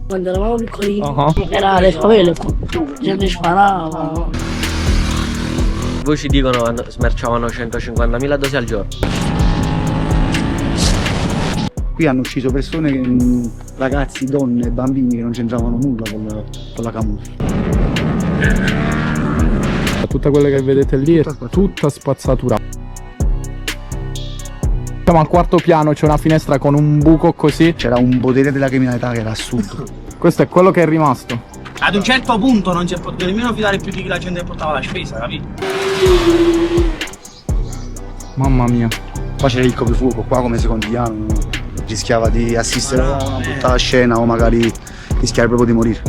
quando eravamo piccolini, era le favele, la gente sparava. Voci dicono che smerciavano 150.000 dosi al giorno. Qui hanno ucciso persone, ragazzi, donne, bambini che non c'entravano nulla con la camuffa. Tutta quella che vedete lì è tutta spazzatura. Siamo al quarto piano, c'è una finestra con un buco così. C'era un potere della criminalità che era assurdo. Questo è quello che è rimasto. Ad un certo punto non si è potuto nemmeno fidare più di chi la gente portava la spesa, capito? Mamma mia. Qua c'era il coprifuoco, qua come secondi piano rischiava di assistere a una brutta scena o magari rischiare proprio di morire.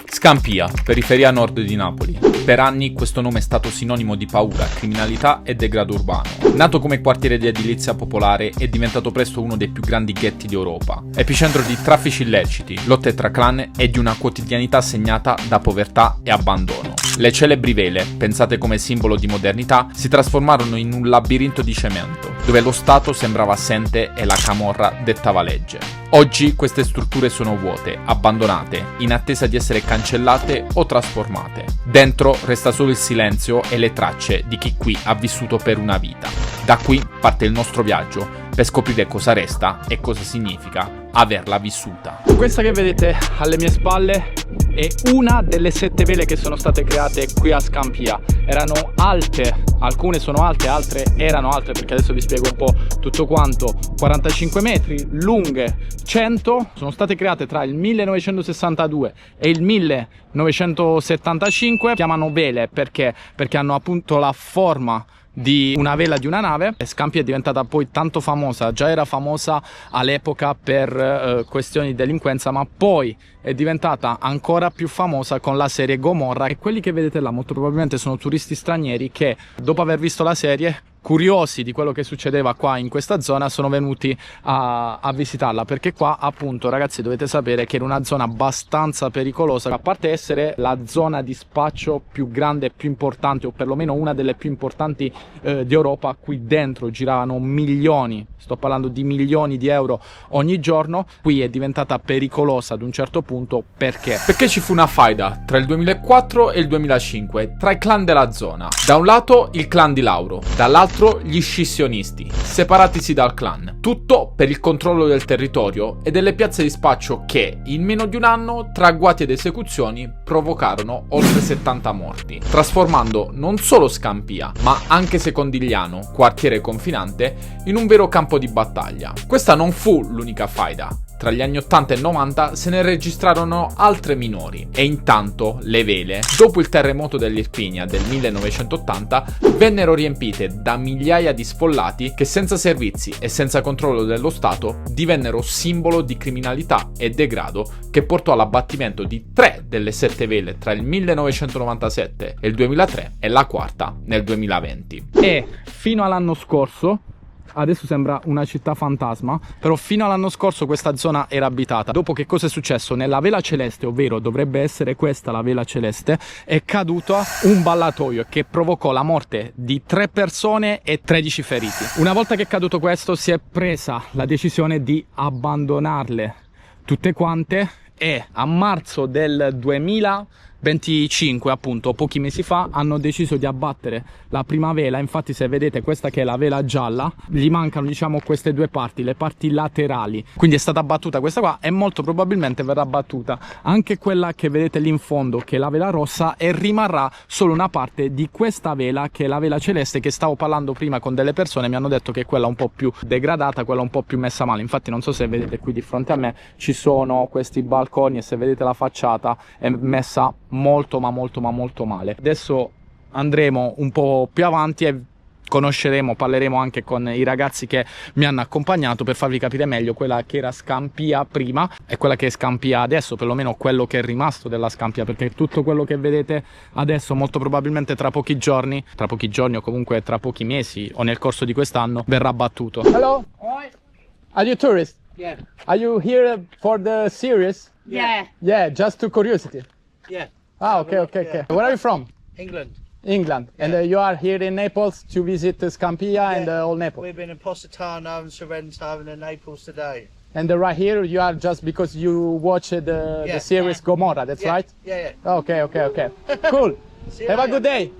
Scampia, periferia nord di Napoli. Per anni questo nome è stato sinonimo di paura, criminalità e degrado urbano. Nato come quartiere di edilizia popolare, è diventato presto uno dei più grandi ghetti d'Europa. Epicentro di traffici illeciti, lotte tra clan e di una quotidianità segnata da povertà e abbandono. Le celebri vele, pensate come simbolo di modernità, si trasformarono in un labirinto di cemento, dove lo Stato sembrava assente e la camorra dettava legge. Oggi queste strutture sono vuote, abbandonate, in attesa di essere cancellate o trasformate. Dentro resta solo il silenzio e le tracce di chi qui ha vissuto per una vita. Da qui parte il nostro viaggio per scoprire cosa resta e cosa significa averla vissuta. Questa che vedete alle mie spalle è una delle 7 vele che sono state create qui a Scampia. Erano alte, alcune sono alte, altre erano alte, perché adesso vi spiego un po' tutto quanto. 45 metri, lunghe 100, sono state create tra il 1962 e il 1975. Chiamano vele perché hanno appunto la forma di una vela di una nave. Scampia è diventata poi tanto famosa, già era famosa all'epoca per questioni di delinquenza, ma poi è diventata ancora più famosa con la serie Gomorra, e quelli che vedete là molto probabilmente sono turisti stranieri che, dopo aver visto la serie, curiosi di quello che succedeva qua in questa zona, sono venuti a visitarla, perché qua appunto, ragazzi, dovete sapere che era una zona abbastanza pericolosa. A parte essere la zona di spaccio più grande e più importante, o perlomeno una delle più importanti d'Europa, qui dentro giravano milioni, sto parlando di milioni di euro ogni giorno. Qui è diventata pericolosa ad un certo punto perché ci fu una faida tra il 2004 e il 2005 tra i clan della zona. Da un lato il clan di Lauro, dall'altro gli scissionisti, separatisi dal clan. Tutto per il controllo del territorio e delle piazze di spaccio che, in meno di un anno, tra agguati ed esecuzioni, provocarono oltre 70 morti, trasformando non solo Scampia, ma anche Secondigliano, quartiere confinante, in un vero campo di battaglia. Questa non fu l'unica faida. Tra gli anni 80 e 90 se ne registrarono altre minori, e intanto le vele, dopo il terremoto dell'Irpinia del 1980, vennero riempite da migliaia di sfollati che, senza servizi e senza controllo dello Stato, divennero simbolo di criminalità e degrado, che portò all'abbattimento di 3 delle 7 vele tra il 1997 e il 2003 e la quarta nel 2020. E fino all'anno scorso, adesso sembra una città fantasma, però fino all'anno scorso questa zona era abitata. Dopo, che cosa è successo? Nella vela celeste, ovvero dovrebbe essere questa la vela celeste, è caduto un ballatoio che provocò la morte di 3 persone e 13 feriti. Una volta che è caduto questo, si è presa la decisione di abbandonarle tutte quante, e a marzo del 2025, appunto pochi mesi fa, hanno deciso di abbattere la prima vela. Infatti, se vedete questa che è la vela gialla, gli mancano, diciamo, queste due parti, le parti laterali, quindi è stata abbattuta questa qua, e molto probabilmente verrà abbattuta anche quella che vedete lì in fondo, che è la vela rossa, e rimarrà solo una parte di questa vela, che è la vela celeste, che stavo parlando prima con delle persone, mi hanno detto che è quella un po' più degradata, quella un po' più messa male. Infatti non so se vedete qui di fronte a me ci sono questi balconi, e se vedete la facciata è messa molto male. Adesso andremo un po' più avanti e parleremo anche con i ragazzi che mi hanno accompagnato, per farvi capire meglio quella che era Scampia prima e quella che è Scampia adesso, perlomeno quello che è rimasto della Scampia, perché tutto quello che vedete adesso molto probabilmente tra pochi giorni o comunque tra pochi mesi o nel corso di quest'anno verrà abbattuto. Hello, are you tourist? Yeah. Are you here for the series? Yeah. Yeah, just to curiosity. Yeah. Ah, okay. Where are you from? England. England. And you are here in Naples to visit Scampia and all Naples. We've been in Positano and Sorrento and in Naples today. And right here you are just because you watched the series Gomorrah, that's right? Yeah. Okay. Cool. Have a good day.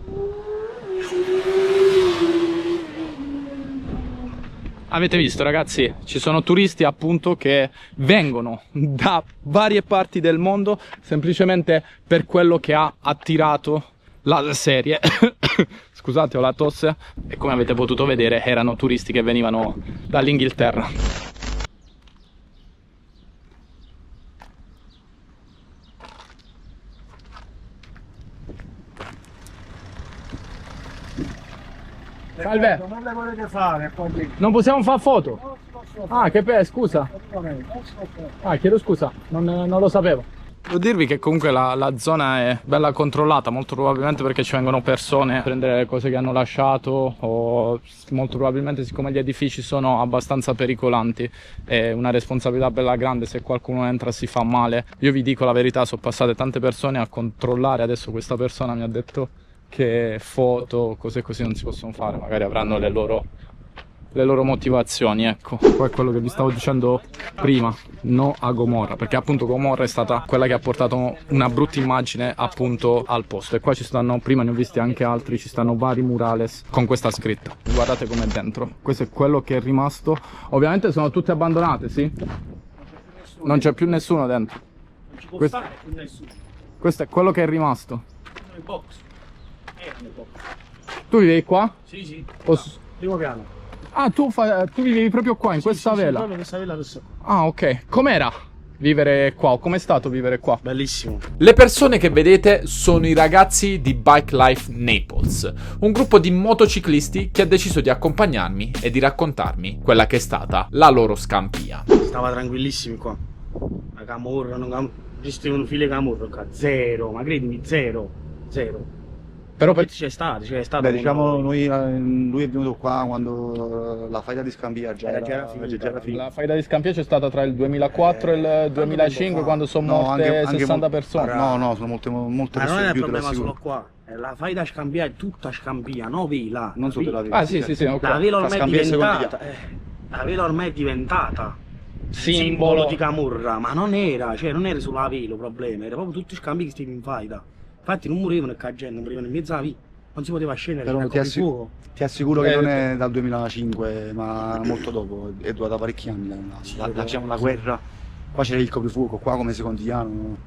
Avete visto, ragazzi, ci sono turisti appunto che vengono da varie parti del mondo semplicemente per quello che ha attirato la serie. Scusate, ho la tosse. E come avete potuto vedere erano turisti che venivano dall'Inghilterra. Salve. Non le volete fare? Non possiamo fare foto? Ah, scusa. Ah, chiedo scusa, non lo sapevo. Devo dirvi che comunque la zona è bella controllata, molto probabilmente perché ci vengono persone a prendere le cose che hanno lasciato, o molto probabilmente siccome gli edifici sono abbastanza pericolanti è una responsabilità bella grande, se qualcuno entra si fa male. Io vi dico la verità, sono passate tante persone a controllare, adesso questa persona mi ha detto che foto, cose così non si possono fare, magari avranno le loro motivazioni, ecco. Poi è quello che vi stavo dicendo prima, no a Gomorra, perché appunto Gomorra è stata quella che ha portato una brutta immagine appunto al posto, e qua ci stanno, prima ne ho visti anche altri, ci stanno vari murales con questa scritta. Guardate com'è dentro, questo è quello che è rimasto. Ovviamente sono tutte abbandonate, sì? Non c'è più nessuno dentro. Questo è quello che è rimasto. Tu vivevi qua? Sì. Primo piano. Ah, tu vivevi proprio qua, in questa vela? Questa vela adesso. Ah, ok. Com'era vivere qua? O com'è stato vivere qua? Bellissimo. Le persone che vedete sono i ragazzi di Bike Life Naples, un gruppo di motociclisti che ha deciso di accompagnarmi e di raccontarmi quella che è stata la loro Scampia. Stava tranquillissimi qua. La camorra, non gestivano file camorra qua. Zero, ma credimi, zero. Però C'è stato. Beh, diciamo, lui è venuto qua quando la faida di Scampia già era finita. la faida di Scampia c'è stata tra il 2004 e il 2005, quando sono morte anche 60 persone. No, sono molte Ma non è persone il più, te problema l'assicuro. solo qua. La faida Scampia è tutta Scampia, no vela. Non solo della vela. Ah, sì, ok. La vela ormai è Scampia è diventata. La vela ormai è diventata simbolo di camorra, ma non era sulla vela il problema, era proprio tutti i scambi che stavano in faida. Infatti non morivano che la gente, morivano in mezzo alla via, non si poteva scendere, Però ti assicuro che non è dal 2005, ma molto dopo, è durata parecchi anni. Diciamo, la guerra, qua c'era il coprifuoco, qua come secondiano.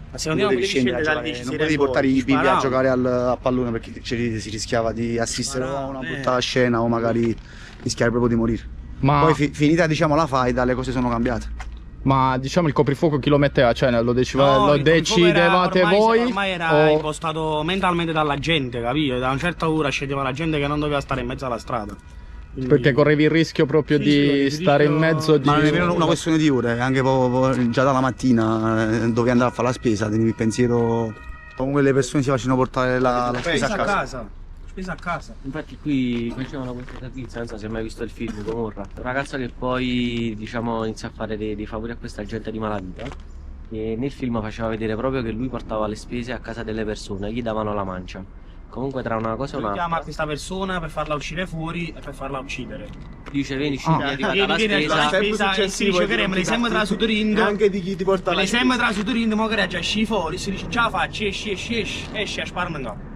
Ma secondo me non potevi portare i bimbi a giocare a pallone perché si rischiava di assistere a una brutta scena o magari rischiare proprio di morire. Ma Poi finita, diciamo, la faida, le cose sono cambiate. Ma diciamo il coprifuoco chi lo metteva? Cioè lo decidevate voi? Ormai era impostato mentalmente dalla gente, capito? Da una certa ora scendeva la gente che non doveva stare in mezzo alla strada. Quindi... Perché correvi il rischio proprio di stare in mezzo di... Ma non è nemmeno una questione di ore, anche già dalla mattina dovevi andare a fare la spesa, tenevi il pensiero. Comunque le persone si facevano portare la spesa a casa. Spesa a casa. Infatti qui facevano questa tizia, non so se hai mai visto il film Gomorra, una ragazza che poi diciamo inizia a fare dei favori a questa gente di malavita, e nel film faceva vedere proprio che lui portava le spese a casa delle persone, gli davano la mancia. Comunque tra una cosa e un'altra chiama questa persona per farla uscire fuori e per farla uccidere. dice vieni scegli, è arrivata la spesa E si dice che me le sembra tra su Torindo. Anche di chi ti porta la le sembra tra su Torindo, ma che già esci fuori, si dice già facci, esci a sparmano.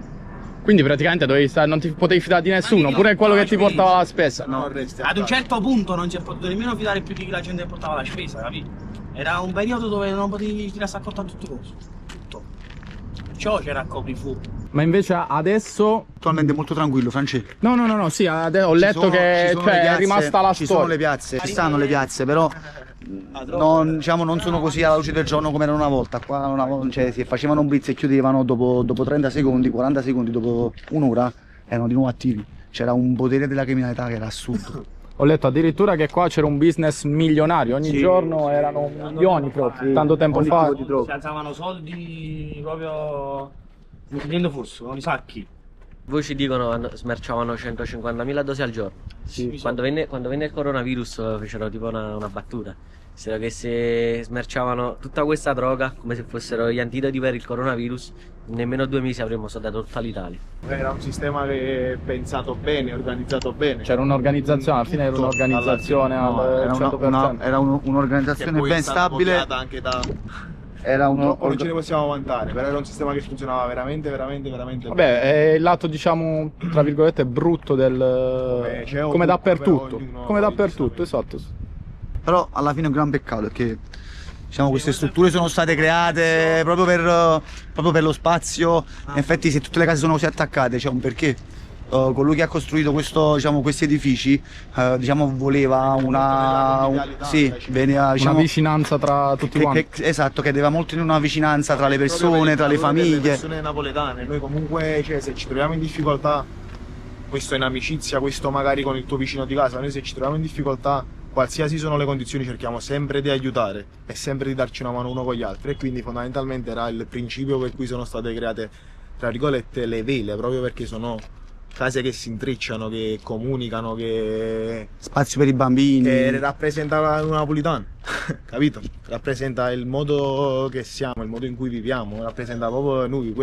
Quindi praticamente non ti potevi fidare di nessuno, pure quello che ti portava la spesa. Ad un certo punto non si è potuto nemmeno fidare più di chi la gente portava la spesa, capito? Era un periodo dove non potevi tirarsi a conto a tutte cose. Tutto. Perciò c'era il coprifuoco. Ma invece adesso... Attualmente è molto tranquillo, Francesco. No, sì, ho letto che è rimasta la storia. Ci storia. sono le piazze, ci stanno le piazze, però non sono così alla luce del giorno come era una volta. Qua cioè, si facevano un blitz e chiudevano dopo 30 secondi, 40 secondi, dopo un'ora erano di nuovo attivi. C'era un potere della criminalità che era assurdo. Ho letto addirittura che qua c'era un business milionario, ogni giorno erano milioni proprio, tanto tempo fa. Si alzavano soldi proprio mettendo forse, con i sacchi. Voci dicono smerciavano 150.000 dosi al giorno. Sì, Quando venne il coronavirus fecero tipo una battuta. Dissero che se smerciavano tutta questa droga come se fossero gli antidoti per il coronavirus, in nemmeno 2 mesi avremmo soldato tutta l'Italia. Era un sistema che è pensato bene, organizzato bene. C'era un'organizzazione, alla fine era un'organizzazione Era 100%. era un'organizzazione ben stabile. Anche da... Era non ce ne possiamo vantare, però era un sistema che funzionava veramente bene. Vabbè, è il lato, diciamo, tra virgolette, brutto del... come dappertutto. Come dappertutto, esatto. Però alla fine è un gran peccato perché diciamo, queste strutture sono state create proprio per lo spazio. In effetti se tutte le case sono così attaccate c'è un perché. Colui che ha costruito questi edifici diciamo, voleva una vicinanza tra tutti quanti. Esatto, che aveva molto in una vicinanza tra le persone, tra le famiglie. Le persone napoletane, noi comunque, cioè, se ci troviamo in difficoltà, questo in amicizia, questo magari con il tuo vicino di casa, noi se ci troviamo in difficoltà, qualsiasi sono le condizioni, cerchiamo sempre di aiutare e sempre di darci una mano uno con gli altri, e quindi fondamentalmente era il principio per cui sono state create, tra virgolette, le vele, proprio perché sono case che si intrecciano, che comunicano, che... Spazio per i bambini. Che rappresenta un napolitano, capito? Rappresenta il modo che siamo, il modo in cui viviamo, rappresenta proprio noi,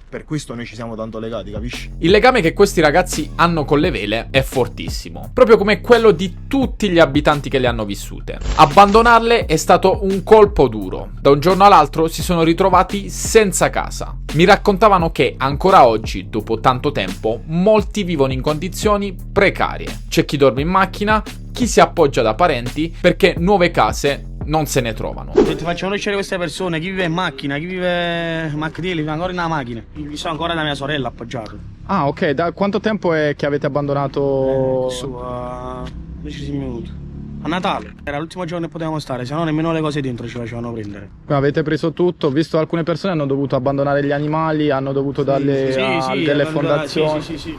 per questo noi ci siamo tanto legati, capisci? Il legame che questi ragazzi hanno con le vele è fortissimo, proprio come quello di tutti gli abitanti che le hanno vissute. Abbandonarle è stato un colpo duro. Da un giorno all'altro si sono ritrovati senza casa. Mi raccontavano che ancora oggi, dopo tanto tempo, molti vivono in condizioni precarie. C'è chi dorme in macchina, chi si appoggia da parenti, perché nuove case non se ne trovano. Se ti faccio conoscere queste persone, chi vive in macchina, chi vive in macchina, vive ancora in una macchina. Io sono ancora da mia sorella appoggiato. Ah, ok, da quanto tempo è che avete abbandonato? 10 minuti. A Natale, era l'ultimo giorno che potevamo stare, se no nemmeno le cose dentro ci facevano prendere. Avete preso tutto, ho visto alcune persone hanno dovuto abbandonare gli animali, hanno dovuto darle a delle fondazioni. Sì.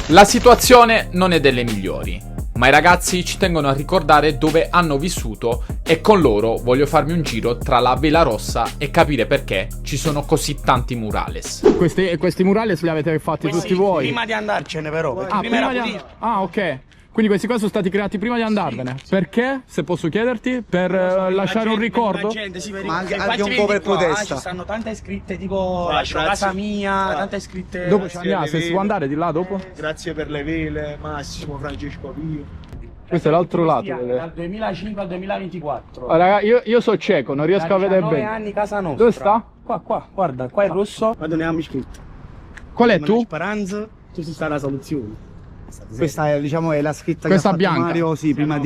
La situazione non è delle migliori, ma i ragazzi ci tengono a ricordare dove hanno vissuto e con loro voglio farmi un giro tra la Vela Rossa e capire perché ci sono così tanti murales. Questi murales li avete fatti tutti voi? Prima di andarcene però, ok. Quindi questi qua sono stati creati prima di andarvene. Sì. Perché? Se posso chiederti? Per lasciare un ricordo? Ma anche un po' per protesta. Ci stanno tante scritte tipo lascio casa mia, tante scritte. Dopo ci andiamo, se si può andare di là dopo? Grazie per le vele, Massimo, Francesco Pio. Questo è l'altro lato. Dal 2005 al 2024. Raga, io sono cieco, non riesco a vedere bene. 9 anni casa nostra. Dove sta? Qua, guarda, qua è rosso. Guarda, ne abbiamo scritto. Qual è tu? Speranza, tu sei stata la soluzione. Questa è, diciamo, è la scritta questa che ha fatto bianca. Mario, sì, prima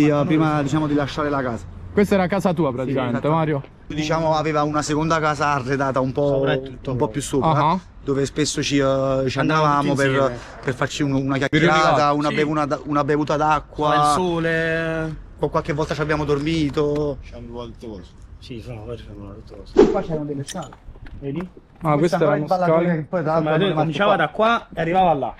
diciamo, di lasciare la casa. Questa era casa tua praticamente, sì, Mario? Diciamo aveva una seconda casa arredata un po' più sopra, dove spesso ci andavamo per farci una chiacchierata, una bevuta d'acqua. Il sole. Qualche volta ci abbiamo dormito. Ci hanno volto cose. Sì, poi ci hanno volto cose. Qua c'erano delle scale, vedi? Ah, queste erano scale. Poi cominciava da qua e arrivava là.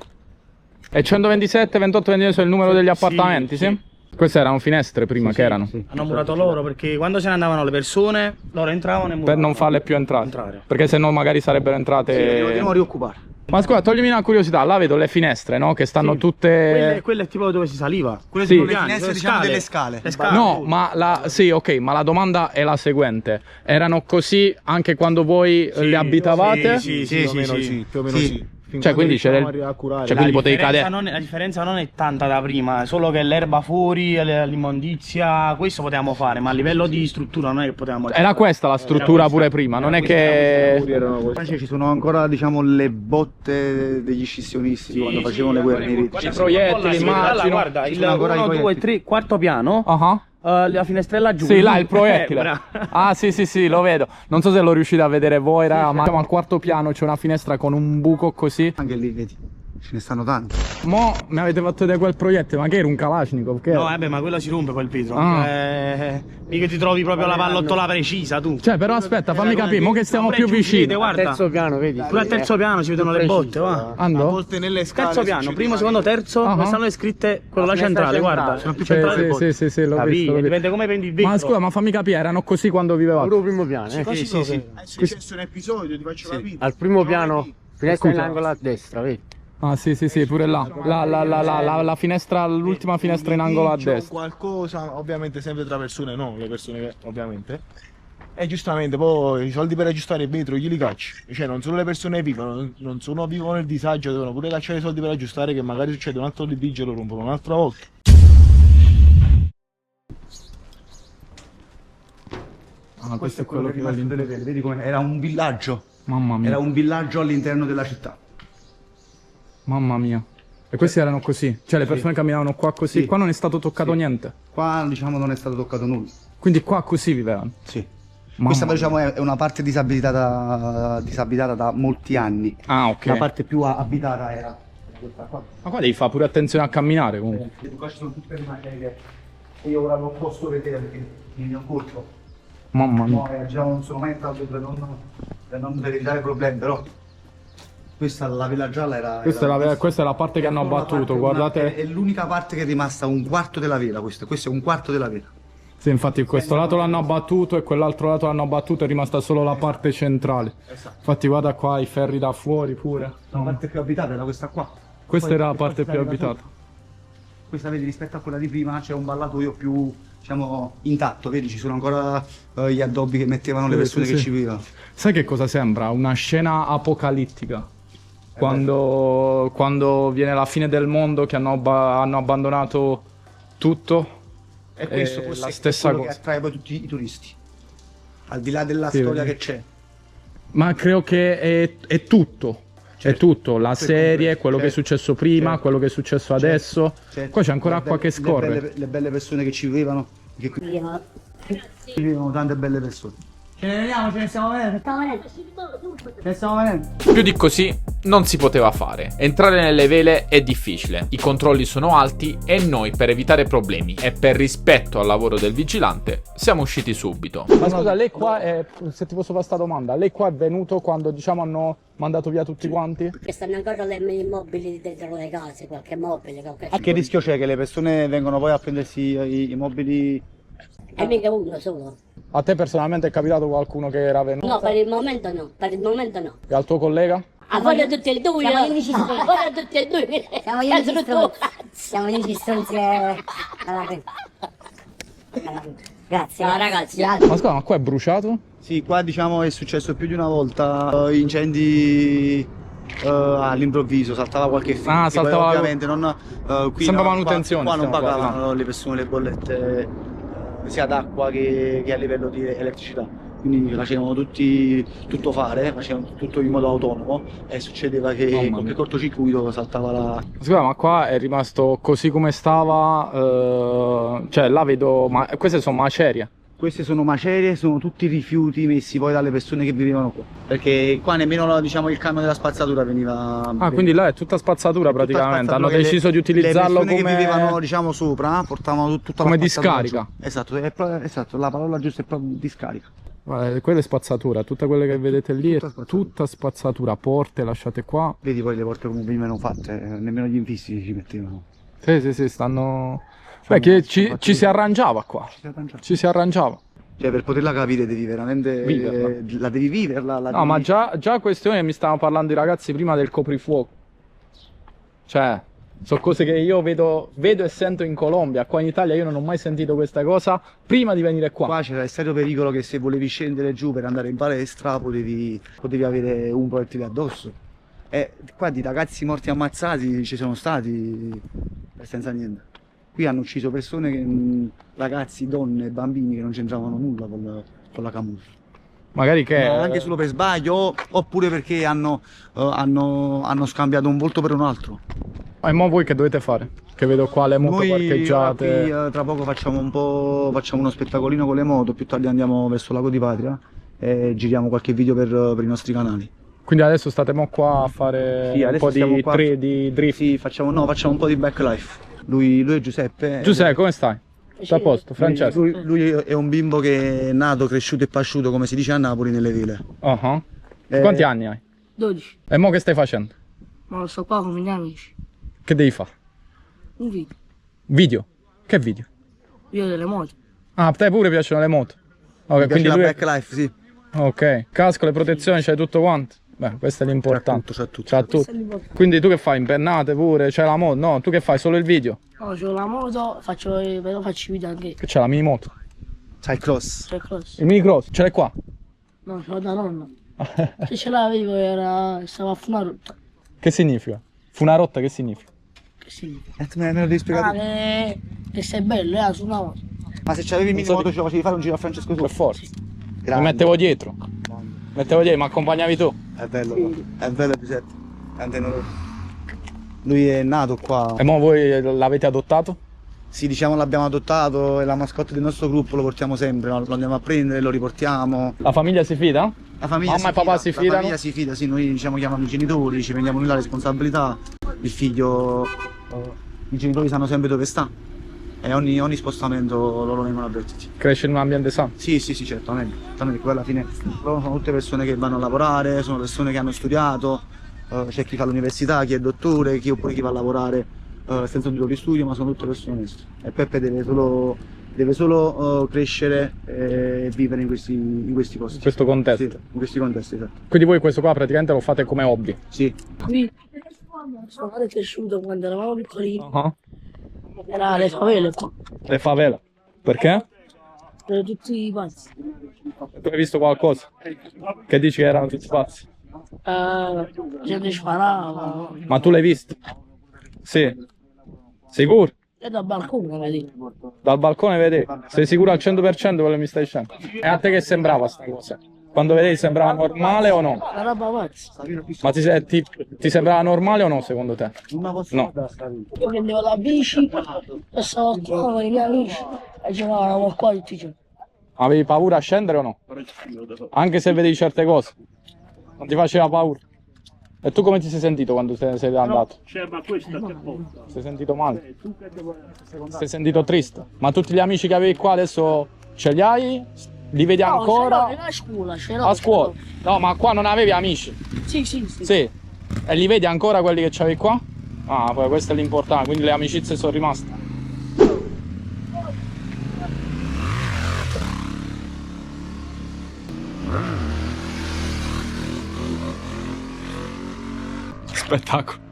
E 127, 28, 29 sono il numero degli appartamenti, sì? Queste erano finestre prima che erano? Sì. Hanno murato loro perché quando se ne andavano le persone, loro entravano e muravano. Per non farle più entrare. Perché se no magari sarebbero entrate... Sì, dobbiamo rioccupare. Ma scusa, toglimi una curiosità, là vedo le finestre, no? Che stanno tutte... Quelle è tipo dove si saliva. Quelle sono le finestre, diciamo, delle scale. No, ma sì, ok, ma la domanda è la seguente. Erano così anche quando voi le abitavate? Sì, più o meno sì. Cioè quindi c'è quindi potevi cadere. La differenza non è tanta da prima, solo che l'erba fuori, l'immondizia, questo potevamo fare, ma a livello di struttura non è che potevamo. Era questa la struttura pure prima, non è che ci sono ancora, diciamo, le botte degli scissionisti quando facevano le guerre. I proiettili, immagino. Guarda, il 1, 2, 3, quarto piano. La finestrella giù. Sì, là il proiettile. Ah, sì, lo vedo. Non so se lo riuscite a vedere voi, raga, ma al quarto piano c'è una finestra con un buco così. Anche lì, vedi, ce ne stanno tanti. Mo mi avete fatto vedere quel proiettile, ma che era un Kalashnikov? No, vabbè, ma quello si rompe quel vetro. Mica ti trovi proprio la pallottola precisa, tu. Cioè, però aspetta, fammi capire, mo che stiamo più vicini. Guarda, terzo piano, vedi? Pure al terzo piano si vedono le botte, va. Andò? A volte nelle scale. Terzo piano, primo, secondo, terzo, dove stanno le scritte quello là centrale, guarda. Sono più centrali le botte. Sì, l'ho visto. Dipende come prendi il vetro. Ma scusa, ma fammi capire, erano così quando vivevate? Al primo piano, Sì. È successo un episodio, ti faccio capire. Al primo piano, finestra in angolo a destra, vedi? Ah sì, pure là. La finestra, l'ultima finestra in angolo a destra. Qualcosa, ovviamente sempre tra persone, no, le persone che ovviamente. E giustamente poi i soldi per aggiustare il vetro glieli cacci. Cioè non solo le persone vivono, non solo vivono nel disagio, devono pure cacciare i soldi per aggiustare, che magari succede un altro litigio e lo rompono un'altra volta. Ah, questo è quello che va lì. Vedi come era un villaggio. Mamma mia. Era un villaggio all'interno della città. Mamma mia. E questi erano così? Cioè le persone camminavano qua così? Sì. Qua non è stato toccato Sì. niente? Qua diciamo non è stato toccato nulla. Quindi qua così vivevano? Sì. Mamma Questa mia. diciamo è una parte disabitata da molti anni. Ah, ok. La parte più abitata era questa qua. Ma qua devi fare pure attenzione a camminare comunque. Qua ci sono tutte le macerie che io ora non posso vedere perché il mio corpo. Mamma mia. No, diciamo non sono mai entrato per non evitare problemi, però questa la vela gialla era. Questa è la parte che hanno abbattuto, guardate. È l'unica parte che è rimasta, un quarto della vela questo è un quarto della vela. Sì, infatti questo lato l'hanno abbattuto e quell'altro lato l'hanno abbattuto, è rimasta solo la parte centrale. Esatto. Infatti guarda qua i ferri da fuori pure. La parte più abitata era questa qua. Questa Poi- era la e poi parte si più arriva abitata. sotto. Questa vedi rispetto a quella di prima c'è un ballatoio più, diciamo, intatto, vedi ci sono ancora gli addobbi che mettevano le persone sì, che sì. ci vivevano. Sai che cosa sembra? Una scena apocalittica. Quando viene la fine del mondo, che hanno abbandonato tutto. E questo forse la è stessa quello che cosa. attrae poi tutti i turisti. Al di là della Sì, storia vedi. che c'è. Ma credo che è tutto. È tutto, la serie, quello che è successo prima, certo. quello che è successo adesso. Certo. Qua c'è ancora Le acqua che belle- scorre. Le belle persone che ci vivevano, che qui vivevano tante belle persone. Ce ne veniamo, ce ne stiamo venendo. Ce ne stiamo venendo. Più di così non si poteva fare. Entrare nelle vele è difficile, i controlli sono alti e noi, per evitare problemi e per rispetto al lavoro del vigilante, siamo usciti subito. Ma scusa, lei qua è, se ti posso fare questa domanda, lei qua è venuto quando diciamo hanno mandato via tutti quanti? Che stanno ancora i mobili dentro le case, qualche mobile, qualche... Che rischio c'è che le persone vengono poi a prendersi i mobili? E mica uno solo. A te personalmente è capitato qualcuno che era venuto? No, per il momento no, per il momento no. E al tuo collega? A voi tutti e due, Siamo gli unici a voi tutti e due. Siamo gli unici stronzi. Siamo gli unici stronzi che... Grazie. No, ragazzi. Ma scusa, ma qua è bruciato? Sì, qua diciamo è successo più di una volta incendi all'improvviso, saltava qualche filo. Ah, che poi saltava- ovviamente non qui Sembra no, manutenzione, Qua non stiamo pagavano parlando. le persone le bollette sia d'acqua che a livello di elettricità. Quindi facevano tutto fare, facevano tutto in modo autonomo e succedeva che Mamma qualche mia. cortocircuito saltava la. Scusa, ma qua è rimasto così come stava, cioè là vedo, ma queste sono macerie. Queste sono macerie, sono tutti rifiuti messi poi dalle persone che vivevano qua. Perché qua nemmeno diciamo, il camion della spazzatura veniva. Ah, quindi là è tutta spazzatura Tutta praticamente, spazzatura hanno che deciso di utilizzarlo le persone come... che vivevano diciamo sopra portavano tutta come la spazzatura discarica. giù. Esatto, esatto, la parola giusta è proprio discarica. Guarda, quella è spazzatura, tutte quelle che vedete lì è tutta spazzatura. tutta spazzatura, porte lasciate qua. Vedi poi le porte come venivano fatte, nemmeno gli infissi ci mettevano. Sì, stanno... Beh, che ci si arrangiava qua, Ci si arrangiava. ci si arrangiava. Cioè per poterla capire devi veramente Viverla. la devi viverla. No, ma già questione mi stavano parlando i ragazzi prima del coprifuoco. Cioè, sono cose che io vedo e sento in Colombia. Qua in Italia io non ho mai sentito questa cosa prima di venire qua. Qua c'era il serio pericolo che se volevi scendere giù per andare in palestra potevi avere un proiettile addosso. E qua di ragazzi morti ammazzati ci sono stati senza niente. Qui hanno ucciso persone, ragazzi, donne, bambini che non c'entravano nulla con la camufla. Magari che... Ma anche solo per sbaglio oppure perché hanno scambiato un volto per un altro. E mo voi che dovete fare? Che vedo qua le moto Noi parcheggiate. qui, tra poco facciamo uno spettacolino con le moto, più tardi andiamo verso Lago di Patria e giriamo qualche video per i nostri canali. Quindi adesso state mo qua a fare Sì, un adesso po' stiamo di qua. drift. Sì, facciamo un po' di backlife. Lui è Giuseppe. Giuseppe, come stai? Tutto a posto? Francesco? Lui è un bimbo che è nato, cresciuto e pasciuto, come si dice a Napoli, nelle ville. Uh-huh. Quanti anni hai? 12. E mo che stai facendo? Ma lo sto qua con i miei amici. Che devi fare? Un video. Video? Che video? Video delle moto. Ah, a te pure piacciono le moto? Ok, Mi piace quindi la lui... backlife, sì. Ok, casco, le protezioni, c'hai tutto quanto? Beh, questo è l'importante. C'è tutto. C'ha tutto. Quindi tu che fai? Impennate pure? C'è la moto? No, tu che fai? Solo il video? No, c'ho la moto, però faccio video anche. Che c'è la mini moto? C'hai il cross. C'è il cross. Il mini cross, ce l'hai qua? No, ce l'ho da nonna. Se ce l'avevo stava a fare una rotta. Che significa? Fu una rotta, che significa? Che significa? Me lo devi spiegare. Che sei bello, su una moto. Ma se c'avevi il mini moto ce lo facevi fare un giro a Francesco tu? Per forza. Grande. Mi mettevo dietro. Mi accompagnavi tu. È bello, è bello Giuseppe. Lui è nato qua. E mo voi l'avete adottato? Sì, diciamo l'abbiamo adottato, è la mascotte del nostro gruppo, lo portiamo sempre, no? Lo andiamo a prendere, lo riportiamo. La famiglia si fida? La famiglia Mamma e papà si fidano? La famiglia si fida, sì, noi diciamo chiamiamo i genitori, ci prendiamo noi la responsabilità. Il figlio, i genitori sanno sempre dove sta e ogni spostamento loro vengono avvertiti. Cresce in un ambiente sano? Sì, certamente. Poi alla fine loro sono tutte persone che vanno a lavorare, sono persone che hanno studiato, c'è chi fa l'università, chi è dottore, oppure chi va a lavorare senza un titolo di studio, ma sono tutte persone oneste. E Peppe deve solo crescere e vivere in questi posti. In questo contesto? Sì, in questi contesti, esatto. Quindi voi questo qua praticamente lo fate come hobby? Sì. Qui sono cresciuto quando eravamo piccolini. Era le favele qua. Le favela? Perché? Erano tutti pazzi. Tu hai visto qualcosa? Che dici che erano tutti pazzi? Gente sparava. Ma tu l'hai visto? Sì. Sicuro? E dal balcone, vedi? Dal balcone vedevi? Sei sicuro al 100% quello che mi stai dicendo? E a te che sembrava sta cosa? Quando vedevi sembrava normale o no? Una roba pazza. Ma ti sembrava normale o no secondo te? No. Io prendevo la bici, passavo qua con i miei amici e giocavamo qua tutti i giorni. Avevi paura a scendere o no? Anche se vedevi certe cose? Non ti faceva paura? E tu come ti sei sentito quando sei andato? Sei sentito male? Sei sentito triste? Ma tutti gli amici che avevi qua adesso ce li hai? Li vedi ancora? No, a scuola, a scuola? No, ma qua non avevi amici? Sì. Sì. E li vedi ancora quelli che c'avevi qua? Ah, poi questo è l'importante, quindi le amicizie sono rimaste. Spettacolo.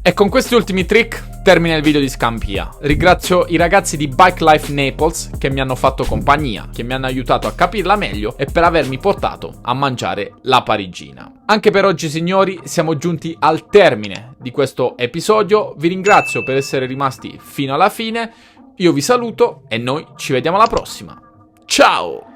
E con questi ultimi trick termina il video di Scampia. Ringrazio i ragazzi di Bike Life Naples che mi hanno fatto compagnia, che mi hanno aiutato a capirla meglio e per avermi portato a mangiare la parigina. Anche per oggi, signori, siamo giunti al termine di questo episodio. Vi ringrazio per essere rimasti fino alla fine. Io vi saluto e noi ci vediamo alla prossima. Ciao!